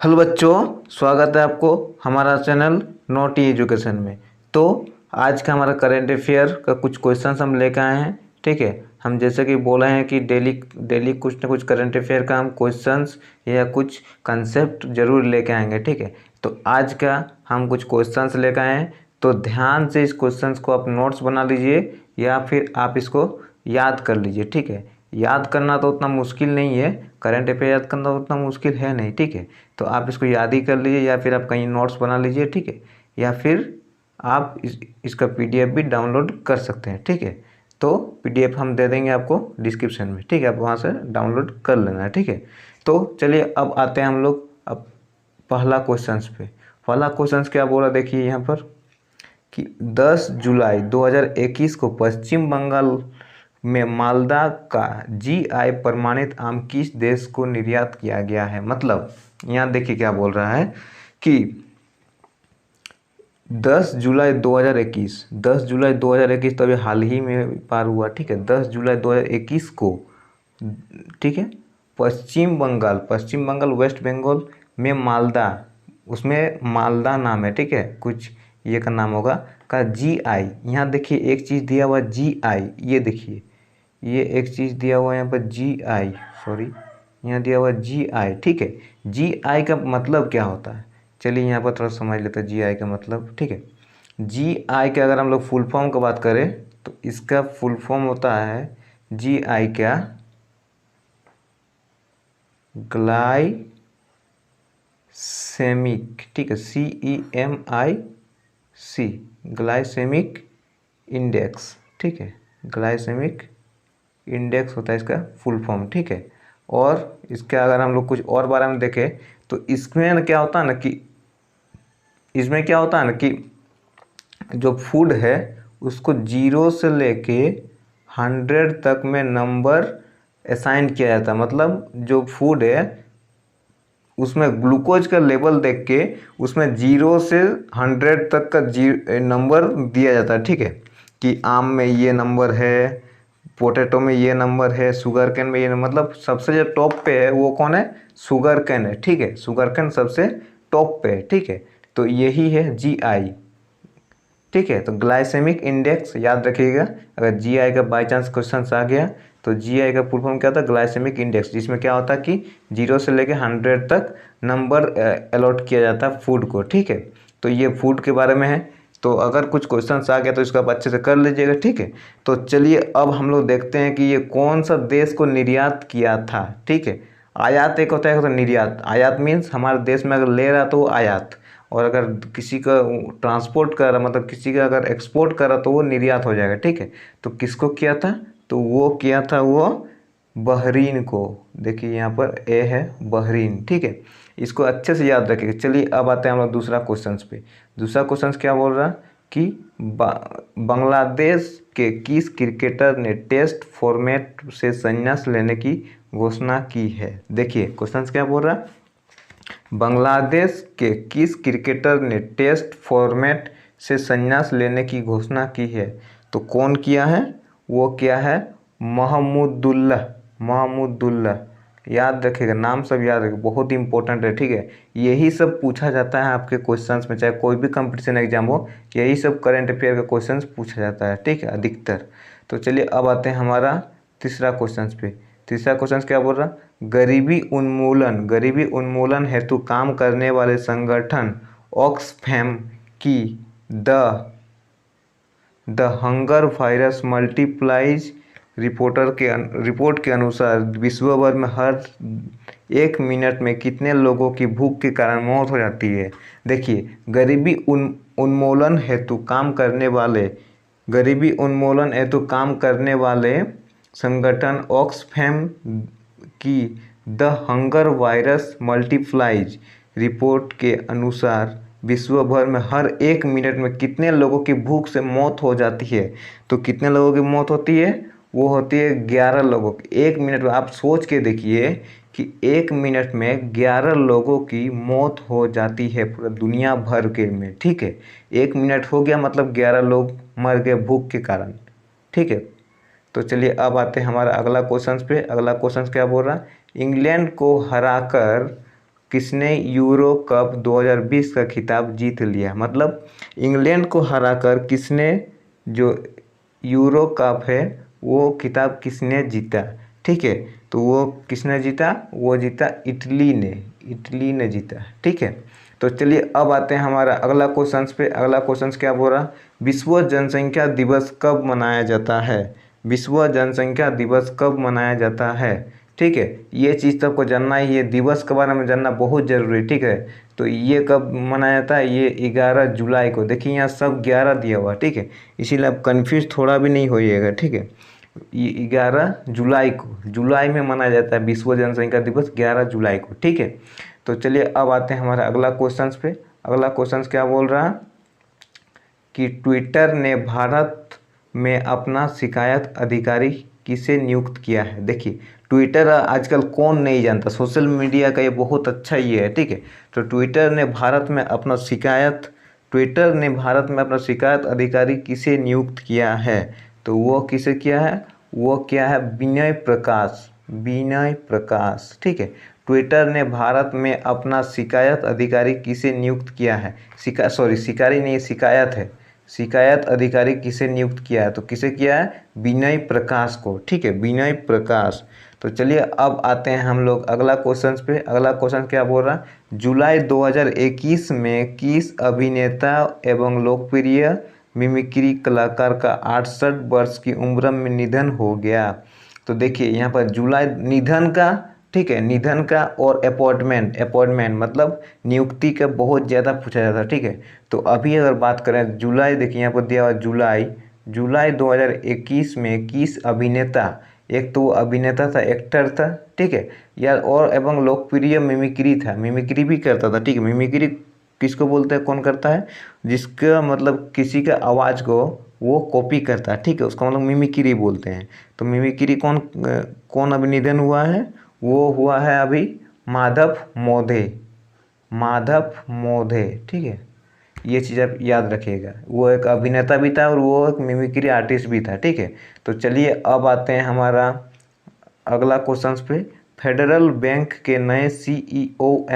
Hello बच्चों, स्वागत है आपको हमारा चैनल नॉटी एजुकेशन में। तो आज का हमारा करेंट अफेयर का कुछ क्वेश्चंस हम लेकर आए हैं। ठीक है, हम जैसे कि बोले हैं कि डेली डेली कुछ ना कुछ करेंट अफेयर का हम क्वेश्चंस या कुछ कंसेप्ट जरूर लेके आएंगे। ठीक है, तो आज का हम कुछ क्वेश्चंस लेकर आए हैं, तो ध्यान से इस क्वेश्चंस को आप नोट्स बना लीजिए या फिर आप इसको याद कर लीजिए। ठीक है, याद करना तो उतना मुश्किल नहीं है, करंट अफेयर याद करना उतना मुश्किल है नहीं। ठीक है, तो आप इसको याद ही कर लीजिए या फिर आप कहीं नोट्स बना लीजिए। ठीक है, या फिर आप इसका पीडीएफ भी डाउनलोड कर सकते हैं। ठीक है, तो पीडीएफ हम दे देंगे आपको डिस्क्रिप्शन में। ठीक है, आप वहाँ से डाउनलोड कर लेना है। ठीक है, तो चलिए अब आते हैं हम लोग अब पहला क्वेश्चंस पे। पहला क्वेश्चंस क्या बोला देखिए यहाँ पर कि 10 जुलाई 2021 को पश्चिम बंगाल में मालदा का जीआई प्रमाणित आम किस देश को निर्यात किया गया है। मतलब यहाँ देखिए क्या बोल रहा है कि 10 जुलाई 2021 तो अभी हाल ही में पार हुआ। ठीक है, 10 जुलाई 2021 को, ठीक है, पश्चिम बंगाल वेस्ट बंगाल में मालदा, उसमें मालदा नाम है। ठीक है, कुछ ये का नाम होगा का जीआई। यहाँ देखिए एक चीज़ दिया हुआ जीआई, ये देखिए ये एक चीज़ दिया हुआ है यहाँ पर जीआई, सॉरी यहाँ दिया हुआ जीआई। ठीक है, जीआई का मतलब क्या होता है, चलिए यहाँ पर थोड़ा समझ लेते हैं जीआई का मतलब। ठीक है, जीआई के अगर हम लोग फुल फॉर्म की बात करें तो इसका फुल फॉर्म होता है जीआई क्या, ग्लाइसेमिक। ठीक है, CEMIC, ग्लाइसेमिक इंडेक्स। ठीक है, ग्लाइसेमिक इंडेक्स होता है इसका फुल फॉर्म। ठीक है, और इसका अगर हम लोग कुछ और बारे में देखें तो इसमें क्या होता है ना कि जो फूड है उसको 0 से लेके 100 तक में नंबर असाइन किया जाता है। मतलब जो फूड है उसमें ग्लूकोज का लेवल देख के उसमें 0 से 100 तक का नंबर दिया जाता है। ठीक है, कि आम में ये नंबर है, पोटैटो में ये नंबर है, शुगर कैन में ये मतलब सबसे जो टॉप पे है वो कौन है, शुगर कैन है। ठीक है, शुगर कैन सबसे टॉप पे है। ठीक है, तो यही है जीआई। ठीक है, तो ग्लाइसेमिक इंडेक्स याद रखिएगा, अगर जीआई का बाई चांस क्वेश्चन आ गया तो जीआई का फुल फॉर्म क्या होता है, ग्लाइसेमिक इंडेक्स, जिसमें क्या होता है कि 0 से लेकर 100 तक नंबर अलॉट किया जाता है फूड को। ठीक है, तो ये फूड के बारे में है। तो अगर कुछ क्वेश्चन आ गया तो इसको आप अच्छे से कर लीजिएगा। ठीक है, तो चलिए अब हम लोग देखते हैं कि ये कौन सा देश को निर्यात किया था। ठीक है, आयात एक होता है, एक होता है निर्यात। आयात मीन्स हमारे देश में अगर ले रहा तो वो आयात, और अगर किसी का ट्रांसपोर्ट कर रहा मतलब किसी का अगर एक्सपोर्ट कर रहा तो वो निर्यात हो जाएगा। ठीक है, तो किसको किया था, तो वो किया था वो बहरीन को। देखिए यहाँ पर ए है बहरीन। ठीक है, इसको अच्छे से याद रखिएगा। चलिए अब आते हैं हम लोग दूसरा क्वेश्चन पे। दूसरा क्वेश्चन क्या बोल रहा है कि बांग्लादेश के किस क्रिकेटर ने टेस्ट फॉर्मेट से संन्यास लेने की घोषणा की है। देखिए क्वेश्चन क्या बोल रहा है, बांग्लादेश के किस क्रिकेटर ने टेस्ट फॉर्मेट से संन्यास लेने की घोषणा की है। तो कौन किया है, वो क्या है, महमूदुल्लाह। याद रखिएगा, नाम सब याद रखिएगा, बहुत ही इंपॉर्टेंट है। ठीक है, यही सब पूछा जाता है आपके क्वेश्चंस में, चाहे कोई भी कंपटीशन एग्जाम हो, यही सब करंट अफेयर का क्वेश्चंस पूछा जाता है। ठीक है, अधिकतर। तो चलिए अब आते हैं हमारा तीसरा क्वेश्चन पे। तीसरा क्वेश्चन क्या बोल रहा, गरीबी उन्मूलन हेतु काम करने वाले संगठन ऑक्सफैम की the hunger virus multiplies report के अनुसार विश्व भर में हर 1 मिनट में कितने लोगों की भूख के कारण मौत हो जाती है। देखिए उन्मूलन हेतु काम करने वाले संगठन ऑक्सफैम की the hunger virus multiplies report के अनुसार विश्व भर में हर 1 मिनट में कितने लोगों की भूख से मौत हो जाती है। तो कितने लोगों की मौत होती है, वो होती है 11 लोगों की। 1 मिनट में आप सोच के देखिए कि 1 मिनट में 11 लोगों की मौत हो जाती है पूरा दुनिया भर के में। ठीक है, 1 मिनट हो गया मतलब 11 लोग मर गए भूख के कारण। ठीक है, तो चलिए अब आते हैं हमारा अगला क्वेश्चन पे। अगला क्वेश्चन क्या बोल रहा है, इंग्लैंड को हराकर किसने यूरो कप 2020 का खिताब जीत लिया। मतलब इंग्लैंड को हराकर किसने जो यूरो कप है वो खिताब किसने जीता। ठीक है, तो वो किसने जीता, वो जीता इटली ने जीता। ठीक है, तो चलिए अब आते हैं हमारा अगला क्वेश्चन पे। अगला क्वेश्चन क्या बोल रहा, विश्व जनसंख्या दिवस कब मनाया जाता है। विश्व जनसंख्या दिवस कब मनाया जाता है। ठीक है, ये चीज़ तो आपको जानना ही है, दिवस के बारे में जानना बहुत ज़रूरी है। ठीक है, तो ये कब मनाया जाता है, ये 11 जुलाई को। देखिए यहाँ सब 11 दिया हुआ। ठीक है, इसीलिए आप कन्फ्यूज थोड़ा भी नहीं होइएगा। ठीक है, ये 11 जुलाई को, जुलाई में मनाया जाता है विश्व जनसंख्या दिवस 11 जुलाई को। ठीक है, तो चलिए अब आते हैं हमारे अगला क्वेश्चन पे। अगला क्वेश्चन क्या बोल रहा है कि ट्विटर ने भारत में अपना शिकायत अधिकारी किसे नियुक्त किया है। देखिए ट्विटर आजकल कौन नहीं जानता, सोशल मीडिया का ये बहुत अच्छा ये है। ठीक है, तो ट्विटर ने भारत में अपना शिकायत अधिकारी किसे नियुक्त किया है। तो वो किसे किया है, वो क्या है, विनय प्रकाश। ठीक है, ट्विटर ने भारत में अपना शिकायत अधिकारी किसे नियुक्त किया है। शिकारी नहीं, शिकायत है। शिकायत अधिकारी किसे नियुक्त किया है, तो किसे किया है, विनय प्रकाश को। ठीक है, विनय प्रकाश। तो चलिए अब आते हैं हम लोग अगला क्वेश्चन पे। अगला क्वेश्चन क्या बोल रहा है, जुलाई 2021 में किस अभिनेता एवं लोकप्रिय मिमिक्री कलाकार का 68 वर्ष की उम्र में निधन हो गया। तो देखिए यहाँ पर जुलाई निधन का, ठीक है, निधन का और अपॉइंटमेंट मतलब नियुक्ति का बहुत ज़्यादा पूछा जाता है। ठीक है, तो अभी अगर बात करें जुलाई, देखिए यहाँ पर दिया हुआ जुलाई 2021 में किस अभिनेता, एक तो वो अभिनेता था, एक्टर था। ठीक है, या और एवं लोकप्रिय मिमिक्री था, मिमिक्री भी करता था। ठीक है, मिमिक्री किसको बोलते हैं, कौन करता है, जिसका मतलब किसी का आवाज़ को वो कॉपी करता है। ठीक है, उसका मतलब मिमिक्री बोलते हैं। तो मिमिक्री कौन अभी निधन हुआ है, वो हुआ है अभी माधव मोधे। ठीक है, ये चीज़ आप याद रखिएगा, वो एक अभिनेता भी था और वो एक मिमिक्री आर्टिस्ट भी था। ठीक है, तो चलिए अब आते हैं हमारा अगला क्वेश्चन पे। फेडरल बैंक के नए CEO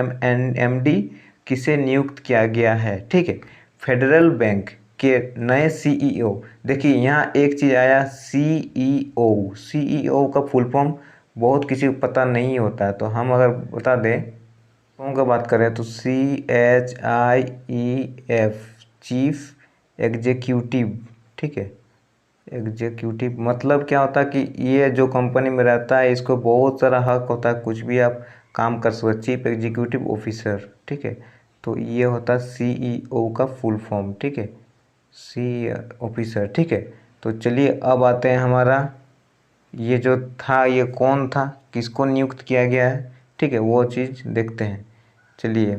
MD किसे नियुक्त किया गया है। ठीक है, फेडरल बैंक के नए CEO, देखिए यहाँ एक चीज़ आया CEO का फुल फॉर्म बहुत किसी को पता नहीं होता है, तो हम अगर बता दें का बात करें तो CHIEF, चीफ एग्जीक्यूटिव। ठीक है, एग्जीक्यूटिव मतलब क्या होता है कि ये जो कंपनी में रहता है इसको बहुत सारा हक होता है, कुछ भी आप काम कर सकते, चीफ एग्जीक्यूटिव ऑफिसर। ठीक है, तो ये होता है CEO का फुल फॉर्म। ठीक है, सी ऑफिसर। ठीक है, तो चलिए अब आते हैं हमारा ये जो था, ये कौन था, किसको नियुक्त किया गया है। ठीक है, वो चीज़ देखते हैं। चलिए,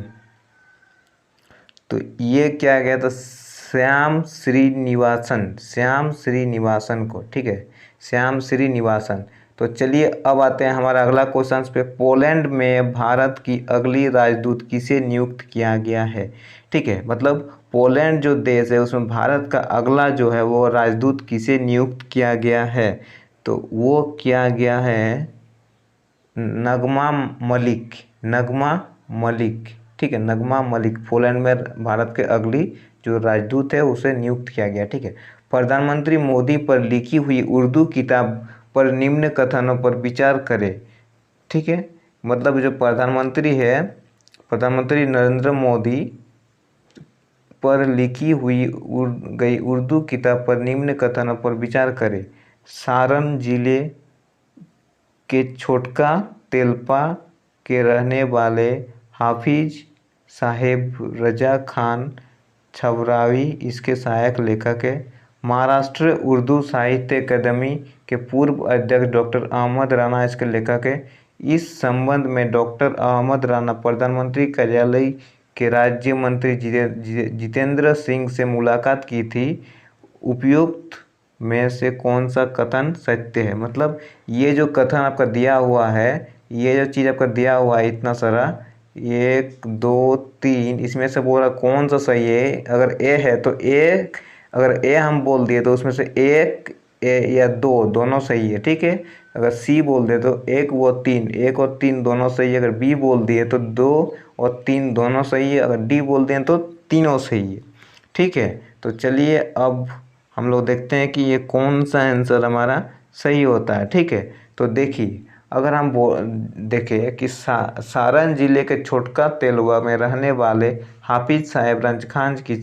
तो ये क्या गया था, श्याम श्रीनिवासन को। ठीक है, श्याम श्रीनिवासन। तो चलिए अब आते हैं हमारा अगला क्वेश्चन पे। पोलैंड में भारत की अगली राजदूत किसे नियुक्त किया गया है। ठीक है, मतलब पोलैंड जो देश है उसमें भारत का अगला जो है वो राजदूत किसे नियुक्त किया गया है, तो वो किया गया है नगमा मलिक। ठीक है, नगमा मलिक पोलैंड में भारत के अगली जो राजदूत है उसे नियुक्त किया गया। ठीक है, प्रधानमंत्री मोदी पर लिखी हुई उर्दू किताब पर निम्न कथनों पर विचार करें। ठीक है, मतलब जो प्रधानमंत्री है, प्रधानमंत्री नरेंद्र मोदी पर लिखी हुई गई उर्दू किताब पर निम्न कथनों पर विचार करें। सारण जिले के छोटका तेलपा के रहने वाले हाफिज साहेब रजा खान छबरावी इसके सहायक लेखक है। महाराष्ट्र उर्दू साहित्य अकादमी के पूर्व अध्यक्ष डॉक्टर अहमद राना इसके लेखक है। इस संबंध में डॉक्टर अहमद राना प्रधानमंत्री कार्यालय के राज्य मंत्री जितेंद्र सिंह से मुलाकात की थी। उपयुक्त में से कौन सा कथन सत्य है। मतलब ये जो कथन आपका दिया हुआ है, ये जो चीज़ आपका दिया हुआ है इतना सारा, 1 2 3, इसमें से बोला कौन सा सही है। अगर ए है तो एक, अगर ए हम बोल दिए तो उसमें से एक या दो दोनों सही है। ठीक है, अगर सी बोल दे तो 1 व 3, 1 और 3 दोनों सही है। अगर बी बोल दिए तो 2 और 3 दोनों सही है। अगर डी बोल दिए तो तीनों सही है। ठीक है, तो चलिए अब हम लोग देखते हैं कि ये कौन सा आंसर हमारा सही होता है। ठीक है, तो देखिए अगर हम देखें कि सारण जिले के छोटका तेलवा में रहने वाले हाफिज साहब रंजखान की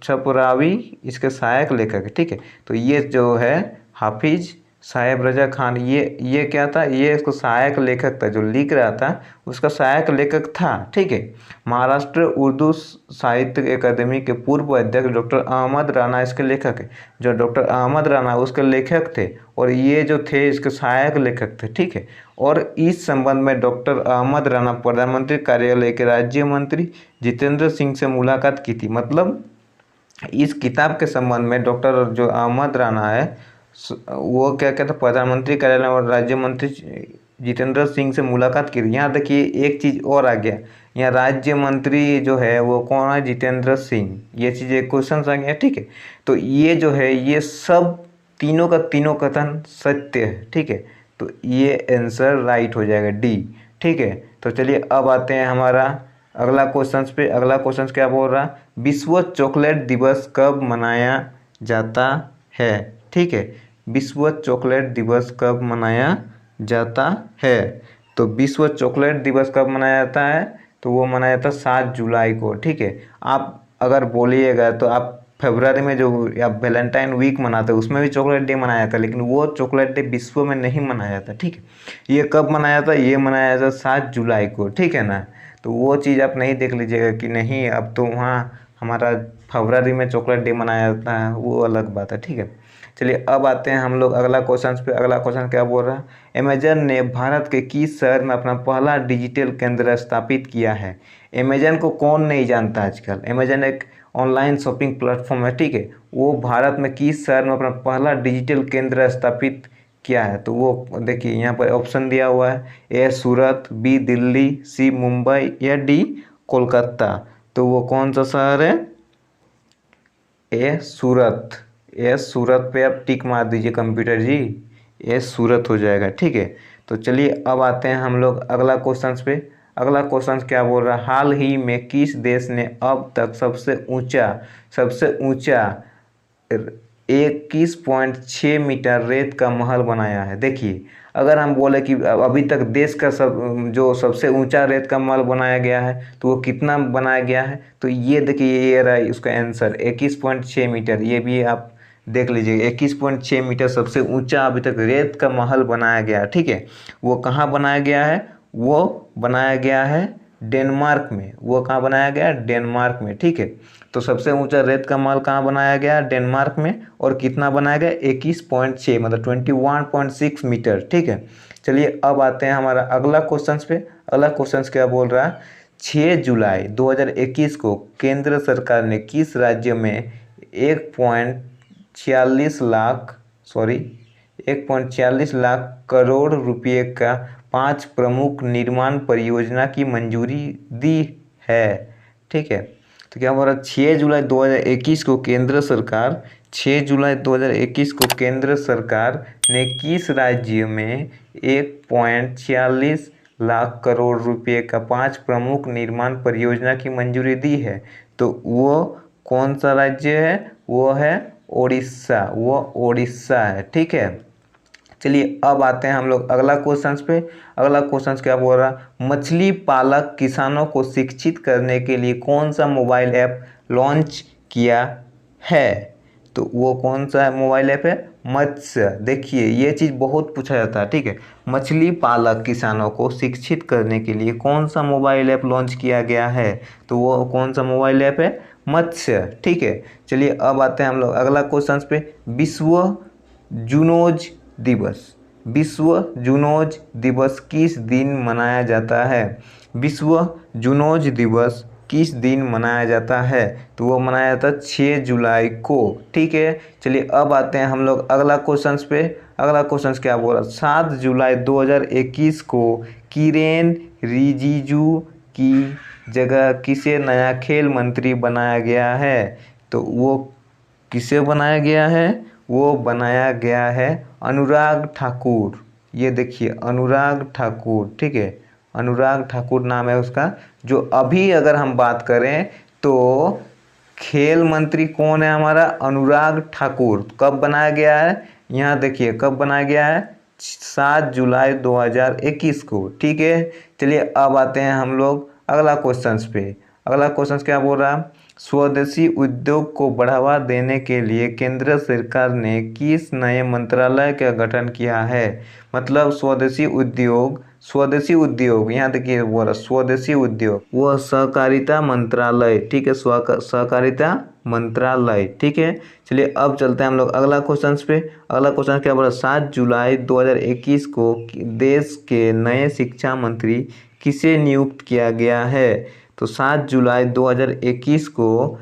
छपुरावी इसके सहायक लेखक है। ठीक है, तो ये जो है हाफिज साहब रजा खान, ये क्या था, ये इसको सहायक लेखक था, जो लिख रहा था उसका सहायक लेखक था। ठीक है, महाराष्ट्र उर्दू साहित्य अकादमी के पूर्व अध्यक्ष डॉक्टर अहमद राना इसके लेखक है। जो डॉक्टर अहमद राना उसके लेखक थे और ये जो थे इसके सहायक लेखक थे। ठीक है, और इस संबंध में डॉक्टर अहमद राना प्रधानमंत्री कार्यालय के राज्य मंत्री जितेंद्र सिंह से मुलाकात की थी। मतलब इस किताब के संबंध में डॉक्टर जो अहमद राना है वो क्या कहता है, प्रधानमंत्री कार्यालय और राज्य मंत्री जितेंद्र सिंह से मुलाकात की। यहाँ देखिए एक चीज़ और आ गया, यहाँ राज्य मंत्री जो है वो कौन है, जितेंद्र सिंह। ये चीज़ एक क्वेश्चन आ गया। ठीक है, तो ये जो है ये सब तीनों का तीनों कथन सत्य है। ठीक है, तो ये आंसर राइट हो जाएगा डी। ठीक है, तो चलिए अब आते हैं हमारा अगला क्वेश्चन पे। अगला क्वेश्चन क्या बोल रहा, विश्व चॉकलेट दिवस कब मनाया जाता है। ठीक है, विश्व चॉकलेट दिवस कब मनाया जाता है। तो विश्व चॉकलेट दिवस कब मनाया जाता है, तो वो मनाया जाता है 7 जुलाई को। ठीक है, आप अगर बोलिएगा तो आप फरवरी में जो या वैलेंटाइन वीक मनाते हैं उसमें भी चॉकलेट डे मनाया जाता है, लेकिन वो चॉकलेट डे विश्व में नहीं मनाया जाता। ठीक है, ये कब मनाया जाता है, ये मनाया जाता है 7 जुलाई को। ठीक है ना, तो वो चीज़ आप नहीं देख लीजिएगा कि नहीं अब तो वहाँ हमारा फरवरी में चॉकलेट डे मनाया जाता है, वो अलग बात है। ठीक है, चलिए अब आते हैं हम लोग अगला क्वेश्चन पे। अगला क्वेश्चन क्या बोल रहा है, अमेजन ने भारत के किस शहर में अपना पहला डिजिटल केंद्र स्थापित किया है। अमेजन को कौन नहीं जानता आजकल, अमेजन एक ऑनलाइन शॉपिंग प्लेटफॉर्म है। ठीक है, वो भारत में किस शहर में अपना पहला डिजिटल केंद्र स्थापित किया है, तो वो देखिए यहाँ पर ऑप्शन दिया हुआ है, ए सूरत, बी दिल्ली, सी मुंबई या डी कोलकाता। तो वो कौन सा शहर है, ए सूरत। ए सूरत पे आप टिक मार दीजिए कंप्यूटर जी, ए सूरत हो जाएगा। ठीक है, तो चलिए अब आते हैं हम लोग अगला क्वेश्चन पे। अगला क्वेश्चन क्या बोल रहा है, हाल ही में किस देश ने अब तक सबसे ऊंचा 21.6 मीटर रेत का महल बनाया है। देखिए अगर हम बोले कि अभी तक देश का जो सबसे ऊंचा रेत का महल बनाया गया है तो वो कितना बनाया गया है, तो ये देखिए ये रहा उसका आंसर 21.6 मीटर। ये भी आप देख लीजिए 21.6 मीटर सबसे ऊंचा अभी तक रेत का महल बनाया गया। ठीक है, वो कहाँ बनाया गया है, वो बनाया गया है डेनमार्क में। वो कहाँ बनाया गया, डेनमार्क में। ठीक है, तो सबसे ऊंचा रेत का महल कहाँ बनाया गया, डेनमार्क में। और कितना बनाया गया, 21.6 मतलब 21.6 मीटर। ठीक है, चलिए अब आते हैं हमारा अगला क्वेश्चन पे। अगला क्वेश्चन क्या बोल रहा है, 6 जुलाई 2021 को केंद्र सरकार ने किस राज्य में 1.46 लाख करोड़ रुपए का 5 प्रमुख निर्माण परियोजना की मंजूरी दी है। ठीक है, तो क्या बोल रहा है, 6 जुलाई 2021 को केंद्र सरकार 6 जुलाई 2021 को केंद्र सरकार ने किस राज्य में 1.46 लाख करोड़ रुपए का 5 प्रमुख निर्माण परियोजना की मंजूरी दी है। तो वो कौन सा राज्य है, वो है ओडिशा, वो ओडिशा है। ठीक है, चलिए अब आते हैं हम लोग अगला क्वेश्चन पे। अगला क्वेश्चन क्या बोल रहा, मछली पालक किसानों को शिक्षित करने के लिए कौन सा मोबाइल ऐप लॉन्च किया है। तो वो कौन सा मोबाइल ऐप है, मत्स्य। देखिए ये चीज़ बहुत पूछा जाता है। ठीक है, मछली पालक किसानों को शिक्षित करने के लिए कौन सा मोबाइल ऐप लॉन्च किया गया है, तो वो कौन सा मोबाइल ऐप है, मत्स्य। ठीक है, चलिए अब आते हैं हम लोग अगला क्वेश्चन पे। विश्व जूनोज दिवस किस दिन मनाया जाता है। विश्व जूनोज दिवस किस दिन मनाया जाता है, तो वो मनाया जाता है 6 जुलाई को। ठीक है, चलिए अब आते हैं हम लोग अगला क्वेश्चन पे। अगला क्वेश्चन क्या बोल रहा है, 7 जुलाई 2021 को किरेन रिजिजू की जगह किसे नया खेल मंत्री बनाया गया है। तो वो किसे बनाया गया है, वो बनाया गया है अनुराग ठाकुर, ये देखिए अनुराग ठाकुर, ठीक है, अनुराग ठाकुर नाम है उसका। जो अभी अगर हम बात करें तो खेल मंत्री कौन है हमारा, अनुराग ठाकुर। कब बनाया गया है, यहाँ देखिए कब बनाया गया है, 7 जुलाई 2021 को, ठीक है। चलिए अब आते हैं हम लोग अगला क्वेश्चन पे। अगला क्वेश्चन क्या बोल रहा है, स्वदेशी उद्योग को बढ़ावा देने के लिए केंद्र सरकार ने किस नए मंत्रालय का गठन किया है। मतलब स्वदेशी उद्योग यहाँ देखिए बोल रहा स्वदेशी उद्योग, वह सहकारिता मंत्रालय, ठीक है, सहकारिता मंत्रालय, ठीक है। चलिए अब चलते हैं हम लोग अगला क्वेश्चन पे। अगला क्वेश्चन क्या बोला, 7 जुलाई 2021 को देश के नए शिक्षा मंत्री किसे नियुक्त किया गया है। तो 7 जुलाई 2021 को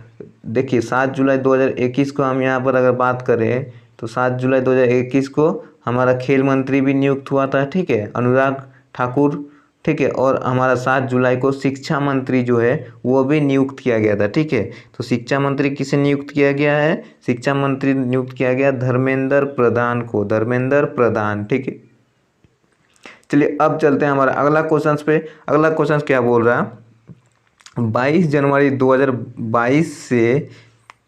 देखिए, 7 जुलाई 2021 को हम यहाँ पर अगर बात करें तो 7 जुलाई 2021 को हमारा खेल मंत्री भी नियुक्त हुआ था, ठीक है, अनुराग ठाकुर, ठीक है। और हमारा 7 जुलाई को शिक्षा मंत्री जो है वो भी नियुक्त किया गया था, ठीक है। तो शिक्षा मंत्री किसे नियुक्त किया गया है, शिक्षा मंत्री नियुक्त किया गया धर्मेंद्र प्रधान को, धर्मेंद्र प्रधान, ठीक है। चलिए अब चलते हैं हमारा अगला क्वेश्चन पे। अगला क्वेश्चन क्या बोल रहा है, 22 जनवरी 2022 से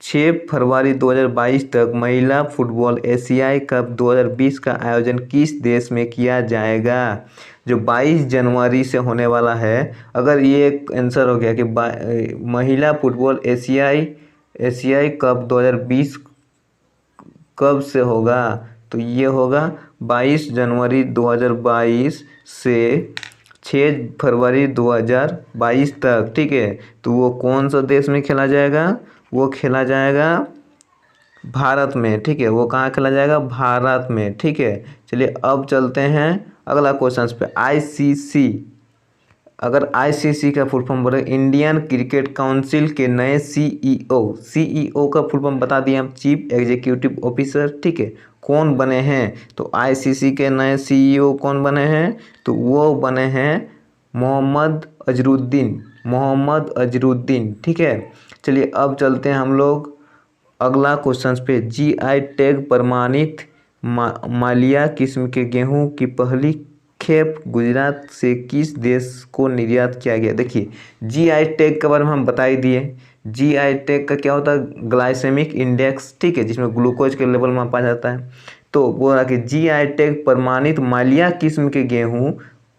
6 फरवरी 2022 तक महिला फुटबॉल एशियाई कप 2020 का आयोजन किस देश में किया जाएगा। जो 22 जनवरी से होने वाला है, अगर ये एक आंसर हो गया कि महिला फुटबॉल एशियाई कप 2020 कब से होगा, तो ये होगा 22 जनवरी 2022 से 6 फरवरी 2022 तक, ठीक है। तो वो कौन सा देश में खेला जाएगा, वो खेला जाएगा भारत में, ठीक है। वो कहाँ खेला जाएगा, भारत में, ठीक है। चलिए अब चलते हैं अगला क्वेश्चन पे। आईसीसी, अगर आईसीसी का फुल फॉर्म बोले, इंडियन क्रिकेट काउंसिल के नए सीईओ का फुल फॉर्म बता दिए हम, चीफ एग्जीक्यूटिव ऑफिसर, ठीक है। कौन बने हैं, तो आईसीसी के नए सीईओ कौन बने हैं, तो वो बने हैं मोहम्मद अजरुद्दीन, ठीक है। चलिए अब चलते हैं हम लोग अगला क्वेश्चन पे। जीआई टैग प्रमाणित मालिया किस्म के गेहूं की पहली खेप गुजरात से किस देश को निर्यात किया गया। देखिए जीआई टैग के बारे में हम बता ही दिए। जीआई टैग का क्या होता है, ग्लाइसेमिक इंडेक्स, ठीक है, जिसमें ग्लूकोज के लेवल मापा जाता है। तो बोला कि जीआई टैग प्रमाणित मालिया किस्म के गेहूं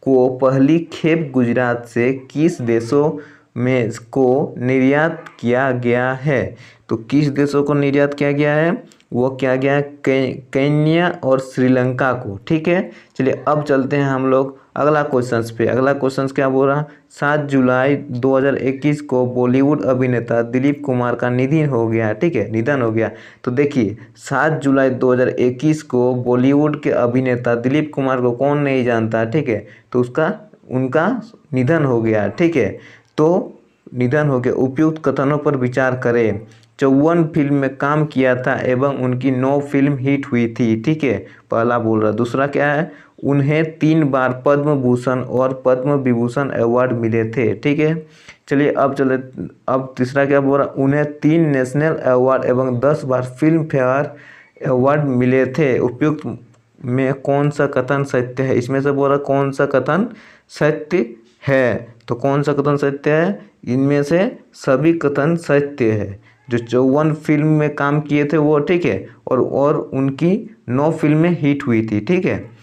को पहली खेप गुजरात से किस देशों में को निर्यात किया गया है। तो किस देशों को निर्यात किया गया है, वो क्या गया, केन्या और श्रीलंका को, ठीक है। चलिए अब चलते हैं हम लोग अगला क्वेश्चन पे। अगला क्वेश्चन क्या बोल रहा है, 7 जुलाई 2021 को बॉलीवुड अभिनेता दिलीप कुमार का निधन हो गया, ठीक है, निधन हो गया। तो देखिए 7 जुलाई 2021 को बॉलीवुड के अभिनेता दिलीप कुमार को कौन नहीं जानता, ठीक है। तो उनका निधन हो गया, ठीक है। तो निधन हो गया, उपयुक्त कथनों पर विचार करें। 54 फिल्म में काम किया था एवं उनकी 9 फिल्म हिट हुई थी, ठीक है, पहला बोल रहा। दूसरा क्या है, उन्हें 3 बार पद्म भूषण और पद्म विभूषण अवार्ड मिले थे, ठीक है। चलिए अब तीसरा क्या बोल रहा, उन्हें 3 नेशनल अवार्ड एवं 10 बार फिल्म फेयर अवार्ड मिले थे। उपयुक्त में कौन सा कथन सत्य है, इसमें से बोल रहा कौन सा कथन सत्य है। तो कौन सा कथन सत्य है, इनमें से सभी कथन सत्य है। जो 54 फिल्म में काम किए थे वो, ठीक है, और उनकी 9 फिल्में हिट हुई थी, ठीक है।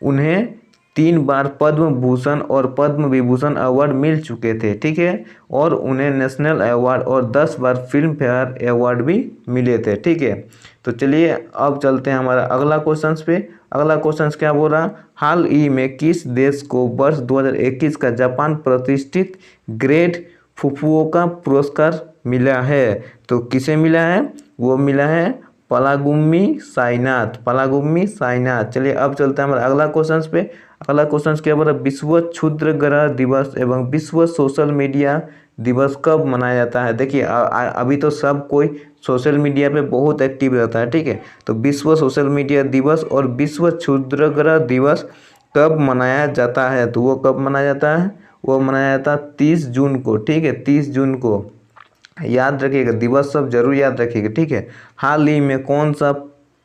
उन्हें 3 बार पद्म भूषण और पद्म विभूषण अवार्ड मिल चुके थे, ठीक है। और उन्हें नेशनल अवार्ड और 10 बार फिल्म फेयर अवार्ड भी मिले थे, ठीक है। तो चलिए अब चलते हैं हमारा अगला क्वेश्चन पे। अगला क्वेश्चन क्या बोल रहा, हाल ही में किस देश को वर्ष 2021 का जापान प्रतिष्ठित ग्रेट फुकुओका पुरस्कार मिला है। तो किसे मिला है, वो मिला है पलागुम्मी साईनाथ। चलिए अब चलते हैं हमारे अगला क्वेश्चन पे। अगला क्वेश्चन क्या बोला, विश्व क्षुद्र ग्रह दिवस एवं विश्व सोशल मीडिया दिवस कब मनाया जाता है। देखिए अभी तो सब कोई सोशल मीडिया पे बहुत एक्टिव रहता है, ठीक है। तो विश्व सोशल मीडिया दिवस और विश्व क्षुद्र ग्रह दिवस कब मनाया जाता है। तो वो कब मनाया जाता है, वो मनाया जाता है 30 जून को, ठीक है, 30 जून को। याद रखिएगा, दिवस सब जरूर याद रखिएगा, ठीक है। हाल ही में कौन सा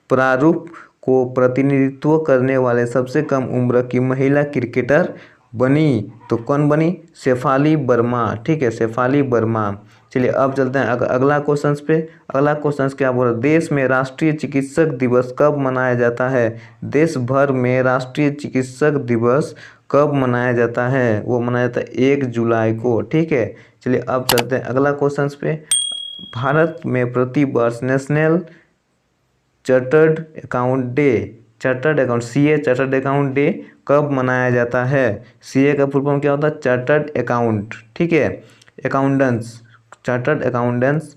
प्रारूप को प्रतिनिधित्व करने वाले सबसे कम उम्र की महिला क्रिकेटर बनी। तो कौन बनी? शेफाली वर्मा। ठीक है, शेफाली वर्मा। चलिए अब चलते हैं अगला क्वेश्चन पे। अगला क्वेश्चन क्या बोल रहा है? देश में राष्ट्रीय चिकित्सक दिवस कब मनाया जाता है? देश भर में राष्ट्रीय चिकित्सक दिवस कब मनाया जाता है? वो मनाया जाता है 1 जुलाई को। ठीक है, चलिए अब चलते हैं अगला क्वेश्चन पे। भारत में प्रति वर्ष national chartered account day, chartered account CA chartered account day कब मनाया जाता है? CA का फुल फॉर्म क्या होता है? Chartered account. ठीक है, अकाउंटेंट्स, चार्टर्ड अकाउंटेंट्स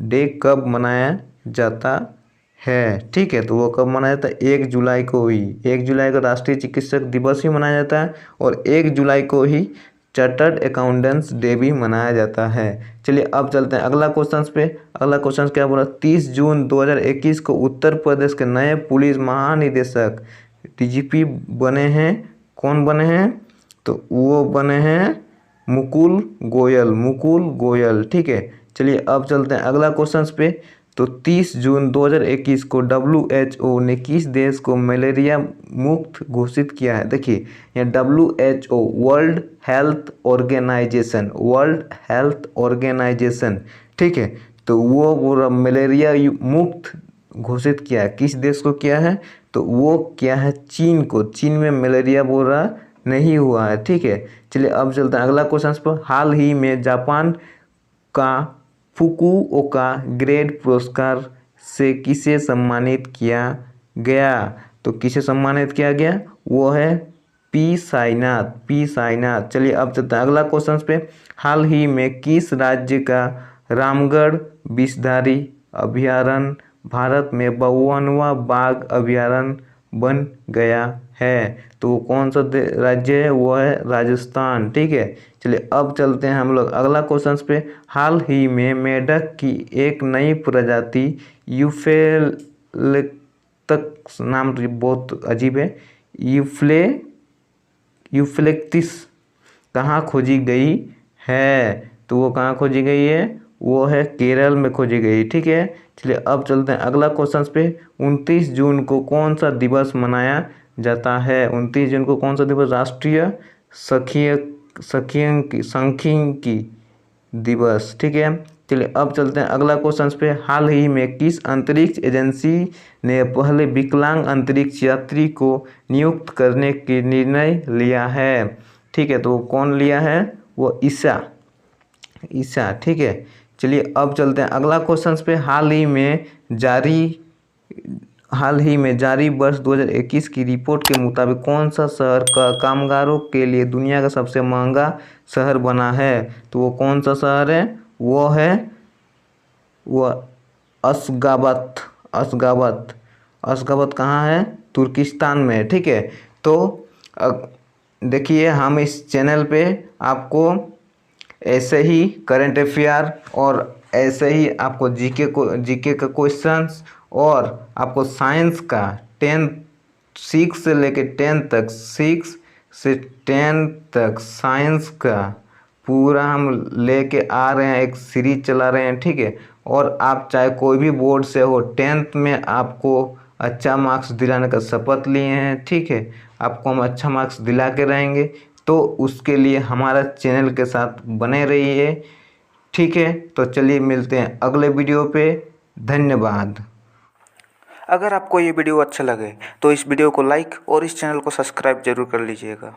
डे कब मनाया जाता है? ठीक है, तो वो कब मनाया जाता है? 1 जुलाई को ही। 1 जुलाई को राष्ट्रीय चिकित्सक दिवस भी मनाया जाता है और 1 जुलाई को ही चार्टर्ड अकाउंटेंट्स डे भी मनाया जाता है। चलिए अब चलते हैं अगला क्वेश्चन पे। अगला क्वेश्चन क्या बोला? 30 जून 2021 को उत्तर प्रदेश के नए पुलिस महानिदेशक DGP बने हैं। कौन बने हैं? तो वो बने हैं मुकुल गोयल, मुकुल गोयल। ठीक है, चलिए अब चलते हैं अगला क्वेश्चन पे। तो 30 जून 2021 को WHO ने किस देश को मलेरिया मुक्त घोषित किया है? देखिए यहाँ WHO world health organization, world health organization. ठीक है, तो वो पूरा मलेरिया मुक्त घोषित किया है। किस देश को किया है? तो वो क्या है? चीन को। चीन में मलेरिया पूरा नहीं हुआ है। ठीक है, चलिए अब चलते हैं अगला क्वेश्चन पर। हाल ही में जापान का फुकुओका ग्रेड पुरस्कार से किसे सम्मानित किया गया? तो किसे सम्मानित किया गया? वो है पी साईनाथ, पी साईनाथ। चलिए अब चलते हैं अगला क्वेश्चन पे। हाल ही में किस राज्य का रामगढ़ विषधारी अभयारण्य भारत में 52वां बाघ अभयारण्य बन गया है? तो कौन सा राज्य है? वो है राजस्थान। ठीक है, चलिए अब चलते हैं हम लोग अगला क्वेश्चन पे। हाल ही में मेढक की एक नई प्रजाति यूफेलेक्टस, नाम तो बहुत अजीब है, यूफ्लेक्टिस कहाँ खोजी गई है? तो वो कहाँ खोजी गई है? वो है केरल में खोजी गई। ठीक है, चलिए अब चलते हैं अगला क्वेश्चन पे। 29 जून को कौन सा दिवस मनाया जाता है? 29 जून को कौन सा दिवस? राष्ट्रीय सांख्यिकी दिवस। ठीक है, चलिए अब चलते हैं अगला क्वेश्चन पे। हाल ही में किस अंतरिक्ष एजेंसी ने पहले विकलांग अंतरिक्ष यात्री को नियुक्त करने की निर्णय लिया है? ठीक है, तो कौन लिया है? वो ईसा। ठीक है, चलिए अब चलते हैं अगला क्वेश्चन पे। हाल ही में जारी वर्ष 2021 की रिपोर्ट के मुताबिक कौन सा शहर का कामगारों के लिए दुनिया का सबसे महंगा शहर बना है? तो वो कौन सा शहर है? वो अशगाबत। अशगाबत कहाँ है? तुर्किस्तान में। ठीक है, तो देखिए हम इस चैनल पे आपको ऐसे ही करंट अफेयर और ऐसे ही आपको जीके का क्वेश्चंस और आपको साइंस का 6 से लेके 10 तक, 6 से 10 तक साइंस का पूरा हम लेके आ रहे हैं, एक सीरीज चला रहे हैं। ठीक है, और आप चाहे कोई भी बोर्ड से हो, 10th में आपको अच्छा मार्क्स दिलाने का शपथ लिए हैं। ठीक है, आपको हम अच्छा मार्क्स दिला के रहेंगे, तो उसके लिए हमारा चैनल के साथ बने रहिए। ठीक है, तो चलिए मिलते हैं अगले वीडियो पे। धन्यवाद। अगर आपको ये वीडियो अच्छा लगे तो इस वीडियो को लाइक और इस चैनल को सब्सक्राइब जरूर कर लीजिएगा।